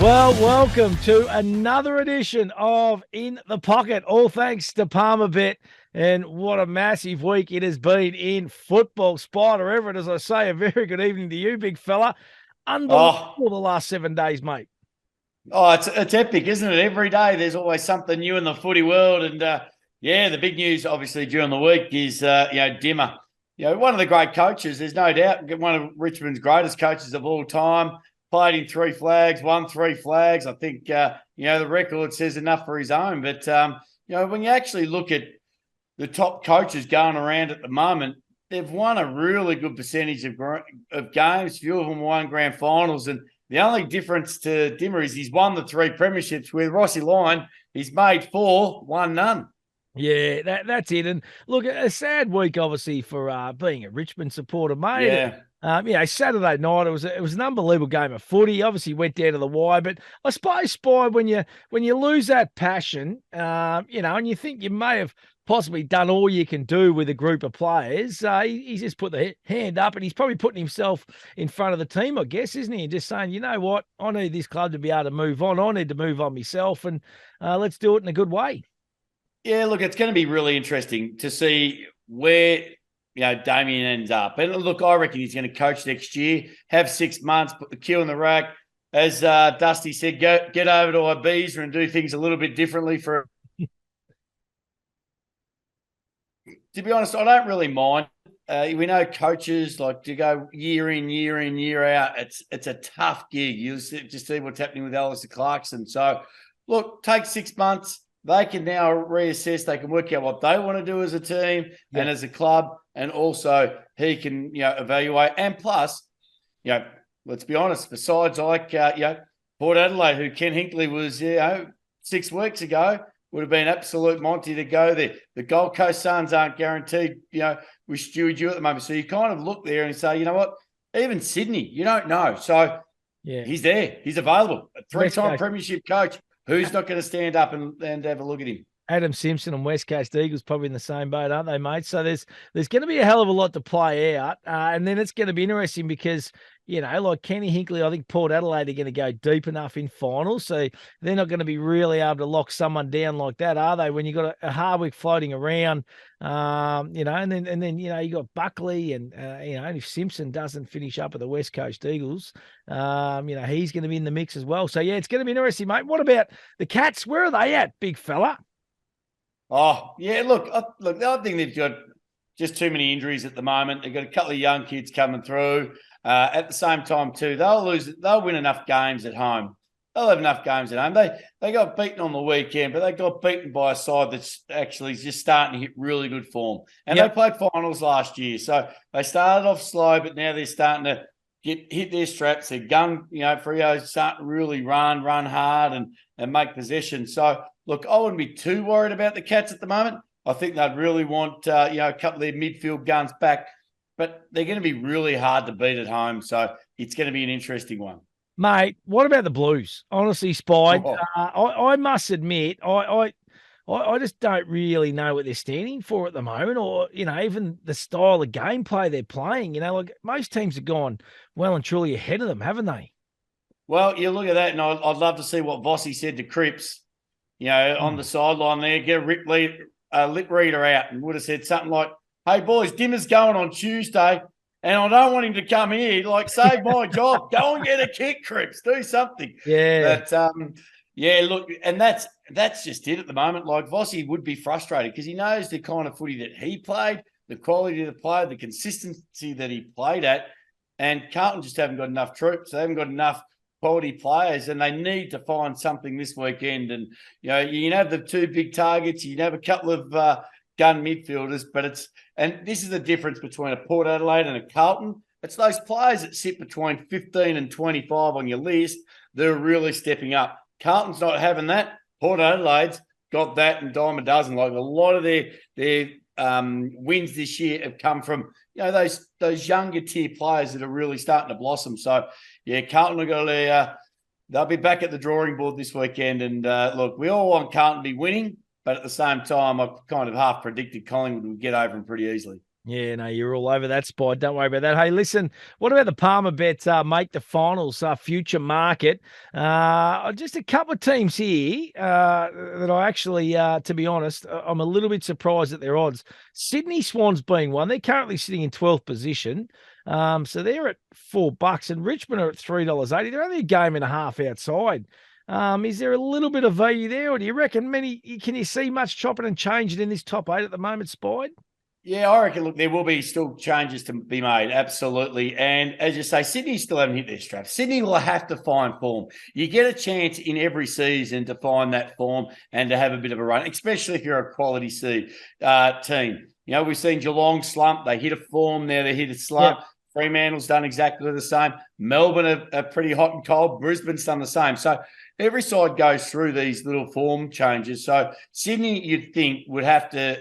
Well, welcome to another edition of In the Pocket. All thanks to Palmerbet. And what a massive week it has been in football. Spider Everett, as I say, a very good evening to you, big fella. Unbelievable the last 7 days, mate. It's epic, isn't it? Every day there's always something new in the footy world. And the big news, obviously, during the week is, Dimmer. One of the great coaches, there's no doubt, one of Richmond's greatest coaches of all time. Played in 3 flags, won 3 flags. I think, the record says enough for his own. But, when you actually look at the top coaches going around at the moment, they've won a really good percentage of games. Few of them won grand finals. And the only difference to Dimmer is he's won the 3 premierships. With Rossi Lyon, he's made 4, won none. Yeah, that's it. And look, a sad week, obviously, for being a Richmond supporter, mate. Yeah. Saturday night it was an unbelievable game of footy. Obviously went down to the wire, but I suppose, Spy, when you lose that passion, and you think you may have possibly done all you can do with a group of players, he's just put the hand up, and he's probably putting himself in front of the team, I guess, isn't he? And just saying, you know what, I need this club to be able to move on. I need to move on myself, and let's do it in a good way. Yeah, look, it's going to be really interesting to see where Damien ends up. And look, I reckon he's going to coach next year, have 6 months, put the cue in the rack. As Dusty said, get over to Ibiza and do things a little bit differently. To be honest, I don't really mind. We know coaches like to go year in, year out. It's a tough gig. You just see what's happening with Alistair Clarkson. So, look, take 6 months. They can now reassess. They can work out what they want to do as a team and as a club. And also he can, evaluate. And plus, let's be honest, besides like, Port Adelaide, who Ken Hinkley was, 6 weeks ago, would have been absolute Monty to go there. The Gold Coast Suns aren't guaranteed, with Stewie Dew at the moment. So you kind of look there and say, you know what, even Sydney, you don't know. So he's there. He's available. A 3-time premiership coach. Who's not going to stand up and have a look at him? Adam Simpson and West Coast Eagles probably in the same boat, aren't they, mate? So there's going to be a hell of a lot to play out. And then it's going to be interesting because, like Kenny Hinkley, I think Port Adelaide are going to go deep enough in finals. So they're not going to be really able to lock someone down like that, are they? When you've got a Hardwick floating around, and then you got Buckley and, if Simpson doesn't finish up at the West Coast Eagles, he's going to be in the mix as well. So, yeah, it's going to be interesting, mate. What about the Cats? Where are they at, big fella? Oh, yeah, look, I think they've got just too many injuries at the moment. They've got a couple of young kids coming through. At the same time, too, they'll win enough games at home. They'll have enough games at home. They got beaten on the weekend, but they got beaten by a side that's actually just starting to hit really good form. And they played finals last year. So they started off slow, but now they're starting to hit their straps. Their gun, Freo's starting to really run hard and make possession. So, look, I wouldn't be too worried about the Cats at the moment. I think they'd really want, a couple of their midfield guns back, but they're going to be really hard to beat at home. So it's going to be an interesting one. Mate, what about the Blues? Honestly, Spy, I must admit, I just don't really know what they're standing for at the moment, or, even the style of gameplay they're playing. Like most teams have gone well and truly ahead of them, haven't they? Well, you look at that, and I'd love to see what Vossi said to Cripps, on the sideline there, get a lip reader out and would have said something like, hey, boys, Dimmer's going on Tuesday, and I don't want him to come here. Like, save my job. Go and get a kick, Cripps. Do something. Yeah. But, look, and that's just it at the moment. Like, Vossi would be frustrated because he knows the kind of footy that he played, the quality of the player, the consistency that he played at, and Carlton just haven't got enough troops. They haven't got enough quality players, and they need to find something this weekend. And, you can have the 2 big targets. You can have a couple of gun midfielders, but and this is the difference between a Port Adelaide and a Carlton. It's those players that sit between 15 and 25 on your list. They're really stepping up. Carlton's not having that. Port Adelaide's got that and dime a dozen. Like a lot of their wins this year have come from, those younger tier players that are really starting to blossom. So, yeah, Carlton have got they'll be back at the drawing board this weekend. And look, we all want Carlton to be winning, but at the same time, I kind of half predicted Collingwood would get over them pretty easily. Yeah, no, you're all over that spot. Don't worry about that. Hey, listen, what about the Palmer Bet make the finals future market? Just a couple of teams here that I actually, to be honest, I'm a little bit surprised at their odds. Sydney Swans being one. They're currently sitting in 12th position. So they're at $4 and Richmond are at $3.80. They're only a game and a half outside. Is there a little bit of value there, or do you reckon can you see much chopping and changing in this top eight at the moment, Spide? Yeah, I reckon, look, there will be still changes to be made. Absolutely. And as you say, Sydney still haven't hit their straps. Sydney will have to find form. You get a chance in every season to find that form and to have a bit of a run, especially if you're a quality team. You know, we've seen Geelong slump. They hit a form there. They hit a slump. Yep. Fremantle's done exactly the same. Melbourne are pretty hot and cold. Brisbane's done the same. So every side goes through these little form changes. So Sydney, you'd think, would have to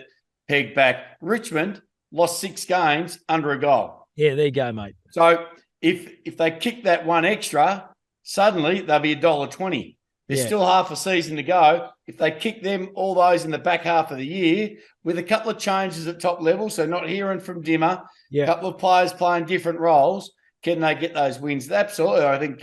peg back. Richmond lost 6 games under a goal. Yeah, there you go, mate. So if they kick that one extra, suddenly they'll be $1.20. There's still half a season to go. If they kick them, all those in the back half of the year, with a couple of changes at top level, so not hearing from Dimmer, a couple of players playing different roles, can they get those wins? Absolutely. I think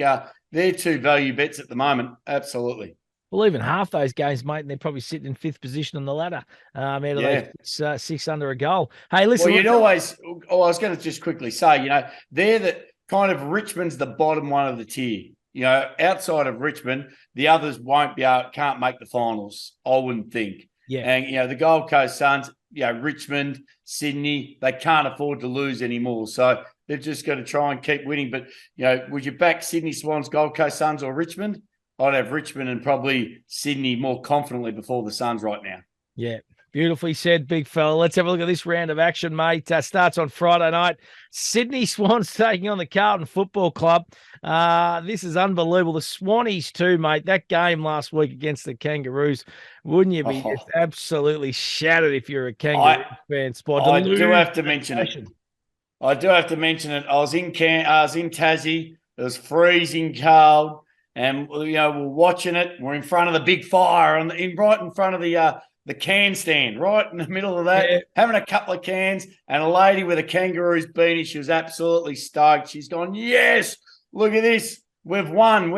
they're 2 value bets at the moment. Absolutely. Well, even half those games, mate, and they're probably sitting in 5th position on the ladder. Out of those 6 under a goal. Hey, listen. Well, I was going to just quickly say, they're the kind of Richmond's the bottom one of the tier. Outside of Richmond, the others can't make the finals, I wouldn't think. Yeah. And, the Gold Coast Suns, Richmond, Sydney, they can't afford to lose anymore. So they've just got to try and keep winning. But, would you back Sydney Swans, Gold Coast Suns or Richmond? I'd have Richmond and probably Sydney more confidently before the Suns right now. Yeah, beautifully said, big fella. Let's have a look at this round of action, mate. Starts on Friday night. Sydney Swans taking on the Carlton Football Club. This is unbelievable. The Swannies too, mate. That game last week against the Kangaroos, wouldn't you be just absolutely shattered if you're a Kangaroo fan? I do have to mention it. I was in Tassie. It was freezing cold. And, we're watching it. We're in front of the big fire right in front of the can stand, right in the middle of that, having a couple of cans. And a lady with a Kangaroos beanie, she was absolutely stoked. She's gone, yes, look at this. We've won.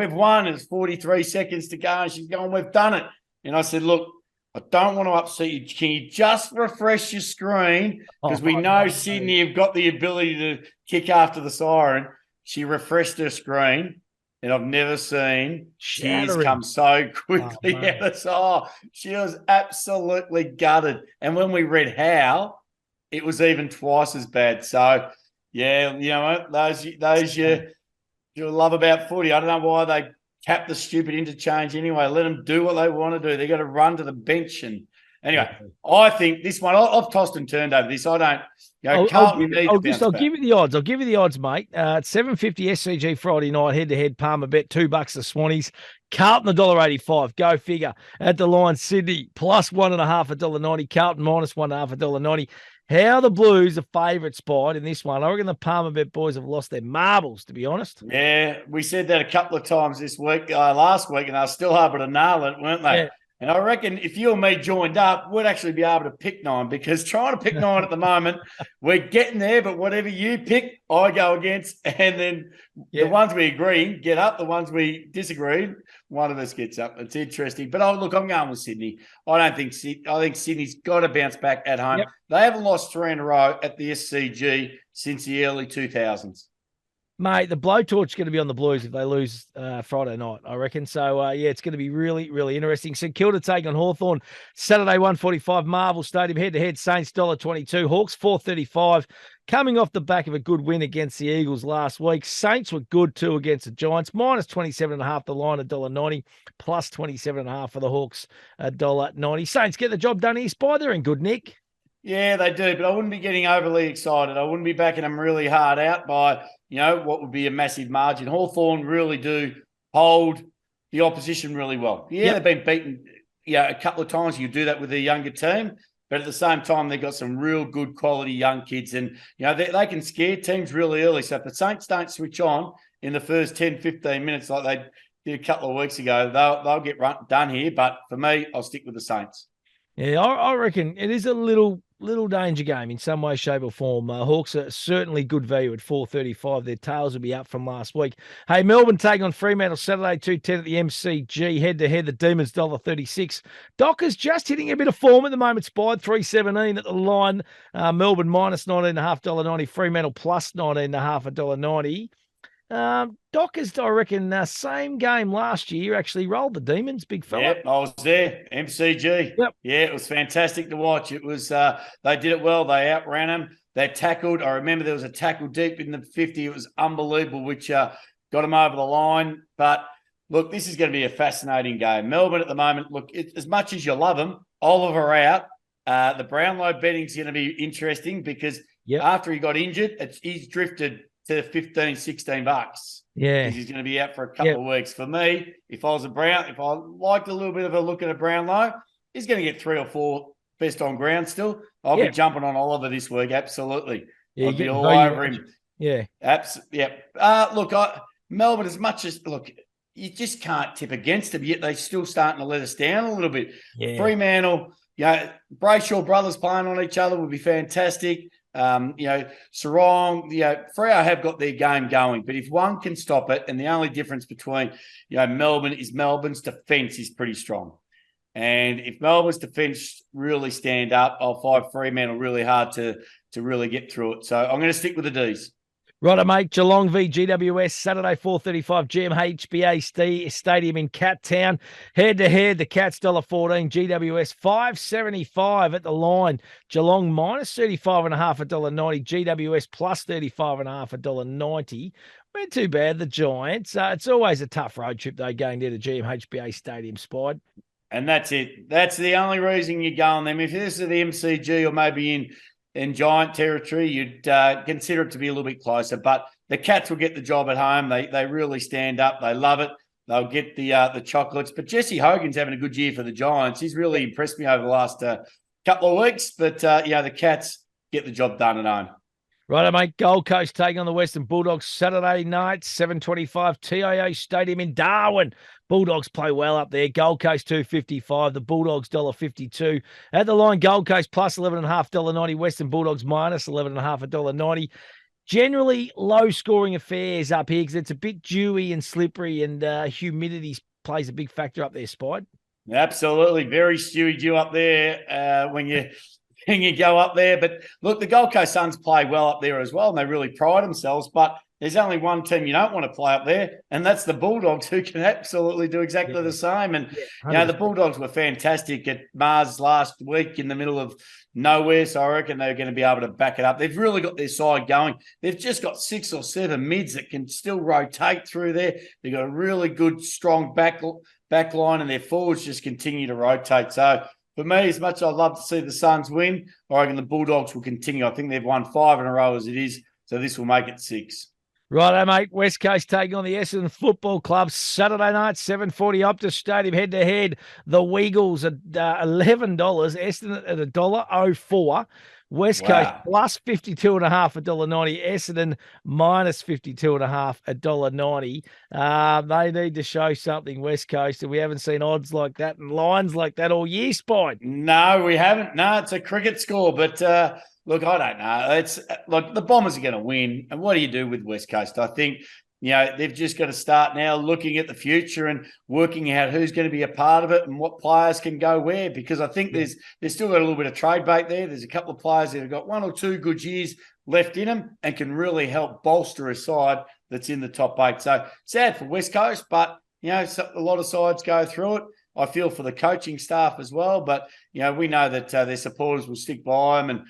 It's 43 seconds to go. And she's going, we've done it. And I said, look, I don't want to upset you. Can you just refresh your screen? Because we know Sydney have got the ability to kick after the siren. She refreshed her screen. And I've never seen tears come so quickly out of the she was absolutely gutted. And when we read how, it was even twice as bad. So, you know what? Those you love about footy. I don't know why they cap the stupid interchange anyway. Let them do what they want to do. They got to run to the bench. And anyway, I think this one, I've tossed and turned over this. I don't. I'll give you the odds. I'll give you the odds, mate. At $7.50 SCG Friday night, head-to-head Palmer Bet, $2 the Swannies. Carlton $1.85. Go figure. At the line, Sydney plus $1.50 $1.90. Carlton minus $1.50 $1.90. How the Blues are favourite spot in this one? I reckon the Palmer Bet boys have lost their marbles, to be honest. Yeah, we said that a couple of times this week, last week, and they were still able to nail it, weren't they? Yeah. And I reckon if you and me joined up, we'd actually be able to pick 9, because trying to pick 9 at the moment, we're getting there, but whatever you pick, I go against. And then the ones we agree get up, the ones we disagree, one of us gets up. It's interesting. But I'm going with Sydney. I think Sydney's got to bounce back at home. Yep. They haven't lost 3 in a row at the SCG since the early 2000s. Mate, the blowtorch is going to be on the Blues if they lose Friday night, I reckon. So, it's going to be really, really interesting. St Kilda take on Hawthorn Saturday, 1:45, Marvel Stadium, head-to-head, Saints $1.22, Hawks $4.35, coming off the back of a good win against the Eagles last week. Saints were good too against the Giants, minus 27.5 the line, $1.90, plus 27.5 for the Hawks, $1.90. Saints get the job done here, Spy. They're in good nick. Yeah, they do, but I wouldn't be getting overly excited. I wouldn't be backing them really hard out by, what would be a massive margin. Hawthorn really do hold the opposition really well. Yeah, They've been beaten a couple of times. You do that with a younger team, but at the same time, they've got some real good quality young kids, and, they can scare teams really early. So if the Saints don't switch on in the first 10, 15 minutes like they did a couple of weeks ago, they'll get done here. But for me, I'll stick with the Saints. Yeah, I reckon it is a little danger game in some way, shape, or form. Hawks are certainly good value at 4.35. Their tails will be up from last week. Hey, Melbourne taking on Fremantle Saturday 2:10 at the MCG. Head to head, the Demons $1.36. Dockers just hitting a bit of form at the moment. Spied 3.17 at the line. Melbourne minus $19.5 Fremantle plus 19.5 $1.90. Dockers, I reckon, same game last year actually rolled the Demons, big fella. Yep, I was there. MCG. Yep. Yeah, it was fantastic to watch. It was they did it well. They outran them. They tackled. I remember there was a tackle deep in the 50. It was unbelievable, which got them over the line. But look, this is going to be a fascinating game. Melbourne at the moment, look, as much as you love them, Oliver out. The Brownlow betting is going to be interesting because after he got injured, he's drifted to 15, 16 bucks. Yeah. He's going to be out for a couple of weeks. For me, if I liked a little bit of a look at a Brownlow, he's going to get 3 or 4 best on ground still. I'll be jumping on Oliver this week. Absolutely. Yeah, I'll be all over him. Yeah. Look, Melbourne, as much as, look, you just can't tip against them, yet they're still starting to let us down a little bit. Yeah. Fremantle, Brayshaw brothers playing on each other would be fantastic. Sarong, Freo have got their game going, but if one can stop it, and the only difference between, Melbourne is Melbourne's defence is pretty strong. And if Melbourne's defence really stand up, I'll find Fremantle really hard to really get through it. So I'm going to stick with the Ds. Righto, mate. Geelong v GWS, Saturday, 4.35, GMHBA Stadium in Cat Town. Head-to-head, the Cats $1.14, GWS $5.75 at the line. Geelong minus 35.5 $1.90, GWS plus 35.5 $1.90. We're too bad, the Giants. It's always a tough road trip, though, going down to GMHBA Stadium, Spide. And that's it. That's the only reason you go on them. If this is the MCG or maybe in Giant territory, you'd consider it to be a little bit closer. But the Cats will get the job at home. They really stand up. They love it. They'll get the chocolates. But Jesse Hogan's having a good year for the Giants. He's really impressed me over the last couple of weeks. But, the Cats get the job done at home. Righto, mate. Gold Coast taking on the Western Bulldogs Saturday night, 7:25, TIO Stadium in Darwin. Bulldogs play well up there. Gold Coast $2.55, the Bulldogs $1.52. At the line, Gold Coast plus 11.5 $1.90, Western Bulldogs minus 11.5 $1.90. Generally low-scoring affairs up here because it's a bit dewy and slippery, and humidity plays a big factor up there, Spide. Absolutely. Very stewy dew up there when you go up there. But look, the Gold Coast Suns play well up there as well, and they really pride themselves. But there's only one team you don't want to play up there, and that's the Bulldogs, who can absolutely do exactly the same. And, the Bulldogs were fantastic at Mars last week in the middle of nowhere, so I reckon they're going to be able to back it up. They've really got their side going. They've just got 6 or 7 mids that can still rotate through there. They've got a really good, strong back line, and their forwards just continue to rotate. So, for me, as much as I'd love to see the Suns win, I reckon the Bulldogs will continue. I think they've won 5 in a row as it is, so this will make it 6. Righto, mate. West Coast taking on the Essendon Football Club Saturday night, 7:40 Optus Stadium, head-to-head. The Weagles at $11, Essendon at $1.04. West Coast plus 52.5 $1.90. Essendon minus 52.5 $1.90. They need to show something, West Coast, and we haven't seen odds like that and lines like that all year, Spine. No, we haven't. No, it's a cricket score, but look, I don't know. It's like the Bombers are going to win, and what do you do with West Coast? I think they've just got to start now looking at the future and working out who's going to be a part of it and what players can go where, because I think there's still got a little bit of trade bait there. There's a couple of players that have got 1 or 2 good years left in them and can really help bolster a side that's in the top 8. So sad for West Coast, but, a lot of sides go through it. I feel for the coaching staff as well, but, we know that their supporters will stick by them and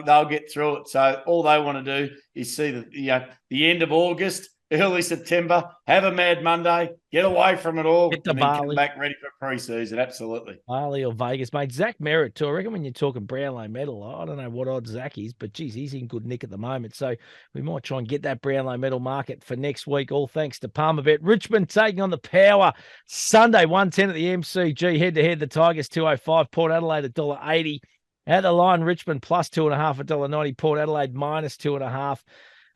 they'll get through it. So all they want to do is see the end of August, early September, have a Mad Monday, get away from it all, get to and Bali. then come back ready for pre-season. Absolutely. Bali or Vegas, mate. Zach Merritt, too. I reckon when you're talking Brownlow medal, I don't know what odds Zach is, but, geez, he's in good nick at the moment. So we might try and get that Brownlow medal market for next week, all thanks to Palmerbet. Richmond taking on the Power Sunday, 1:10 at the MCG. Head-to-head, the Tigers $2.05, Port Adelaide $1.80. At the line, Richmond plus 2.5 $1.90, Port Adelaide minus 2.5.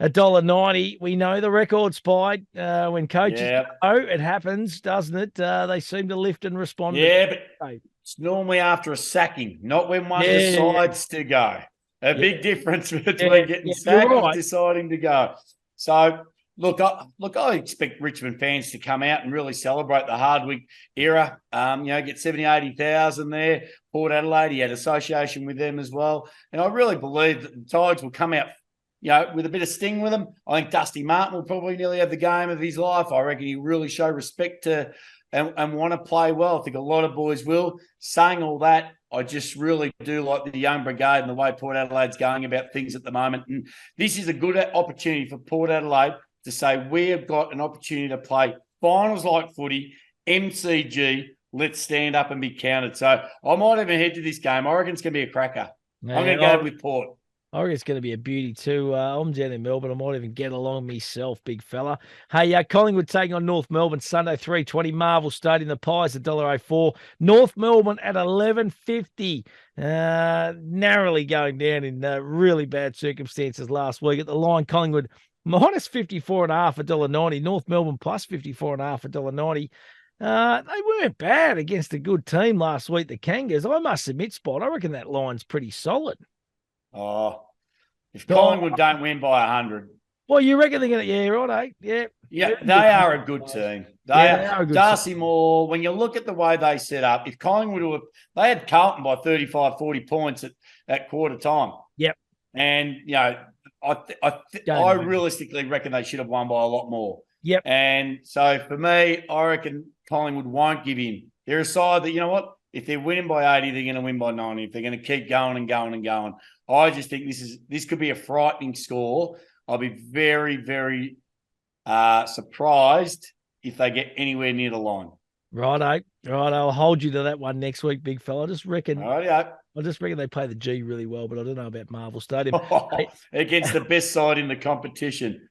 $1.90. We know the record, Spide. When coaches Yeah. go, it happens, doesn't it? They seem to lift and respond. Yeah, but it's normally after a sacking, not when one decides to go. A big difference between getting sacked and deciding to go. So, look, I expect Richmond fans to come out and really celebrate the Hardwick era. Get 70,000, 80,000 there. Port Adelaide, he had association with them as well. And I really believe that the Tigers will come out, with a bit of sting with them. I think Dusty Martin will probably nearly have the game of his life. I reckon he really show respect to and want to play well. I think a lot of boys will. Saying all that, I just really do like the young brigade and the way Port Adelaide's going about things at the moment. And this is a good opportunity for Port Adelaide to say we have got an opportunity to play finals like footy, MCG. Let's stand up and be counted. So I might even head to this game. I reckon it's going to be a cracker. I'm going to go with Port. I reckon it's going to be a beauty too. I'm down in Melbourne. I might even get along myself, big fella. Hey, Collingwood taking on North Melbourne Sunday, 3:20, Marvel Stadium. The Pies $1.04. North Melbourne at 11.50. Narrowly going down in really bad circumstances last week. At the line, Collingwood minus 54.5, $1.90. North Melbourne plus 54.5, $1.90. They weren't bad against a good team last week, the Kangas. I must admit, Spot, I reckon that line's pretty solid. Oh, if Collingwood don't win by 100. Well, you reckon they're going to, right, eh? Yeah, they are a good team. They are a good Darcy team. Moore, when you look at the way they set up, if Collingwood they had Carlton by 35, 40 points at quarter time. Yep. And, I realistically reckon they should have won by a lot more. Yep. And so for me, I reckon Collingwood won't give in. They're a side that, if they're winning by 80, they're going to win by 90. If they're going to keep going and going and going. I just think this could be a frightening score. I'll be very, very surprised if they get anywhere near the line. Right. I'll hold you to that one next week, big fella. I just reckon they play the G really well, but I don't know about Marvel Stadium. Against the best side in the competition.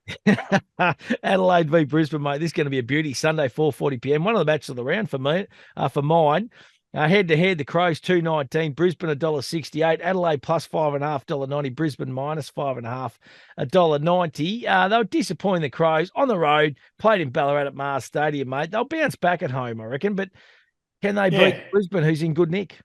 Adelaide v Brisbane, mate. This is going to be a beauty. Sunday, 4:40 p.m. One of the matches of the round for me, for mine. Head-to-head, the Crows $2.19, Brisbane $1.68, Adelaide plus $5.5, $1.90, Brisbane minus $5.5, $1.90. They were disappointing, the Crows, on the road, played in Ballarat at Mars Stadium, mate. They'll bounce back at home, I reckon, but can they beat Brisbane, who's in good nick?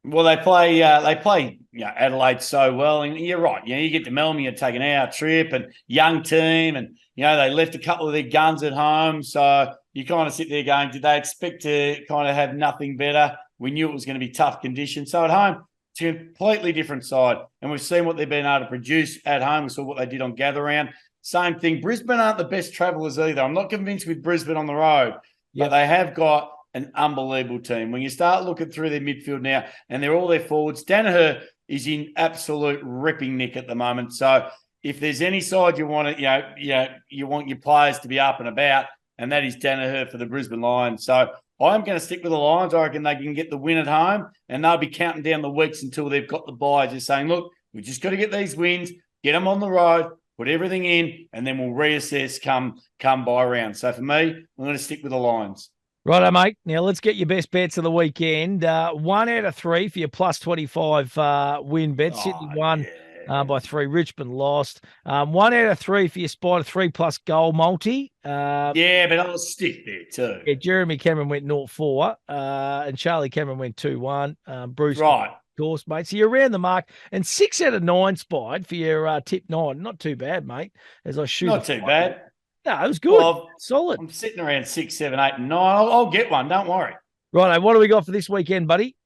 Well, they play Adelaide so well, and you're right. You get to Melbourne, you take an hour trip, and young team, and they left a couple of their guns at home, so you kind of sit there going, did they expect to kind of have nothing better? We knew it was going to be tough conditions. So at home, it's a completely different side. And we've seen what they've been able to produce at home. We saw what they did on Gather Round. Same thing. Brisbane aren't the best travellers either. I'm not convinced with Brisbane on the road, but they have got an unbelievable team. When you start looking through their midfield now, and they're all their forwards, Danaher is in absolute ripping nick at the moment. So if there's any side you want you want your players to be up and about, and that is Danaher for the Brisbane Lions. So I'm going to stick with the Lions. I reckon they can get the win at home, and they'll be counting down the weeks until they've got the bye, just saying, look, we just got to get these wins, get them on the road, put everything in, and then we'll reassess come bye round. So for me, I'm going to stick with the Lions. Righto, mate. Now let's get your best bets of the weekend. 1 out of 3 for your plus 25 win bet. Sydney won by 3. Richmond lost. 1 out of 3 for your Spida 3+ goal multi. But I was stiff there too. Yeah, Jeremy Cameron went 0-4, and Charlie Cameron went 2-1. Bruce, right, of course, mate. So you're around the mark, and 6 out of 9 Spide for your tip 9. Not too bad, mate. As I shoot, not too bad. No, it was good. Well, solid. I'm sitting around 6, 7, 8, and 9. I'll get one. Don't worry. Righto, what do we got for this weekend, buddy?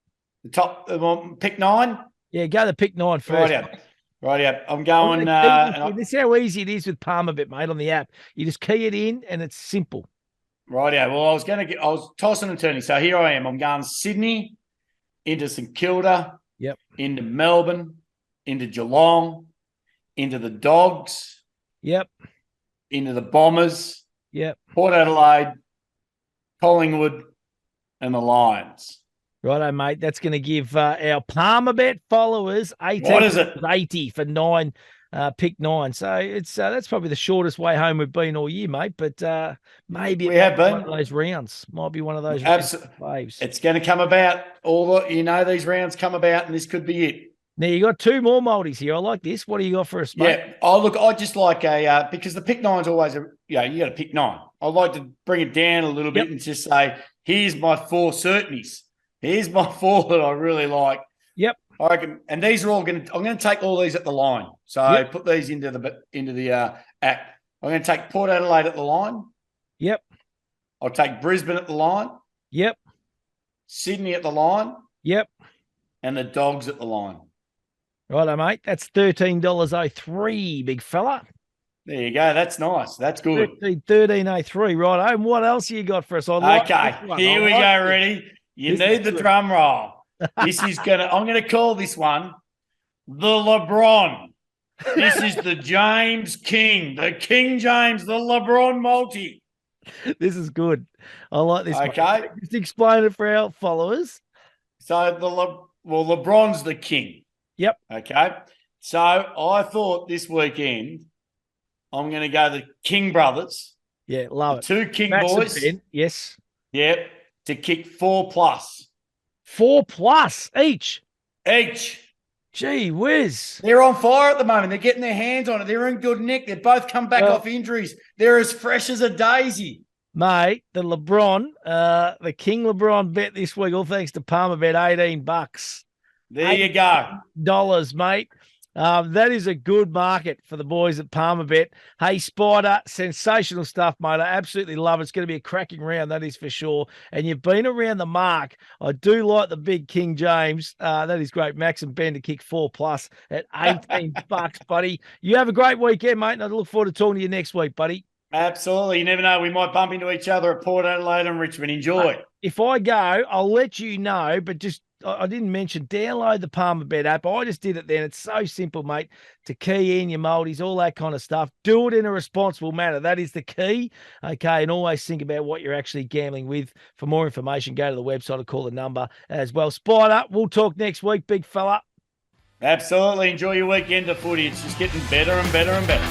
The top pick 9. Yeah, go the pick 9 first. Right out. I'm going. This is how easy it is with Palmer Bet, mate, on the app. You just key it in, and it's simple. Right out. Well, I was tossing and turning. So here I am. I'm going Sydney into St Kilda. Yep. Into Melbourne, into Geelong, into the Dogs. Yep. Into the Bombers. Yep. Port Adelaide, Collingwood, and the Lions. Righto, mate. That's going to give our Palmer Bet followers 18. What is it? 80 for 9, pick 9. So it's that's probably the shortest way home we've been all year, mate. But maybe we have been one of those rounds. Might be one of those waves. It's going to come about. These rounds come about, and this could be it. Now you got two more multis here. I like this. What do you got for us, mate? Yeah. Oh, look, I just like because the pick nine's always you got to pick nine. I like to bring it down a little bit and just say, here's my 4 certainties. Here's my 4 that I really like. Yep. I reckon, and these are all I'm going to take all these at the line. So put these into the act. I'm going to take Port Adelaide at the line. Yep. I'll take Brisbane at the line. Yep. Sydney at the line. Yep. And the Dogs at the line. Righto, mate. That's $13.03, big fella. There you go. That's nice. That's good. $13.03, righto. And what else you got for us? Okay, here we go. Ready? You need the drum roll. This is I'm gonna call this one the LeBron. This is the James King, the King James, the LeBron multi. This is good. I like this. Okay. One. Just explain it for our followers. So LeBron's the king. Yep. Okay. So I thought this weekend I'm going to go the King brothers. Yeah, love it. 2 King Max boys. Yes. Yep. To kick 4+. 4+ each. Each. Gee whiz. They're on fire at the moment. They're getting their hands on it. They're in good nick. They've both come back off injuries. They're as fresh as a daisy. Mate, the LeBron, the King LeBron bet this week, all thanks to Palmer bet $18. There you go. Dollars, mate. That is a good market for the boys at Palmer Bet. Hey, Spida, sensational stuff, mate. I absolutely love it. It's going to be a cracking round, that is for sure. And you've been around the mark. I do like the big King James. That is great. Max and Ben to kick 4+ at $18, buddy. You have a great weekend, mate, and I look forward to talking to you next week, buddy. Absolutely. You never know. We might bump into each other at Port Adelaide and Richmond. Enjoy. If I go, I'll let you know, but just I didn't mention, download the Palmer Bet app. I just did it then. It's so simple, mate, to key in your multis, all that kind of stuff. Do it in a responsible manner. That is the key. Okay, and always think about what you're actually gambling with. For more information, go to the website or call the number as well. Spida, we'll talk next week, big fella. Absolutely. Enjoy your weekend of footy. It's just getting better and better and better.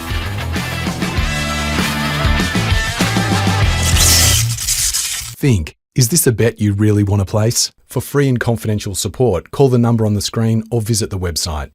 Think, is this a bet you really want to place? For free and confidential support, call the number on the screen or visit the website.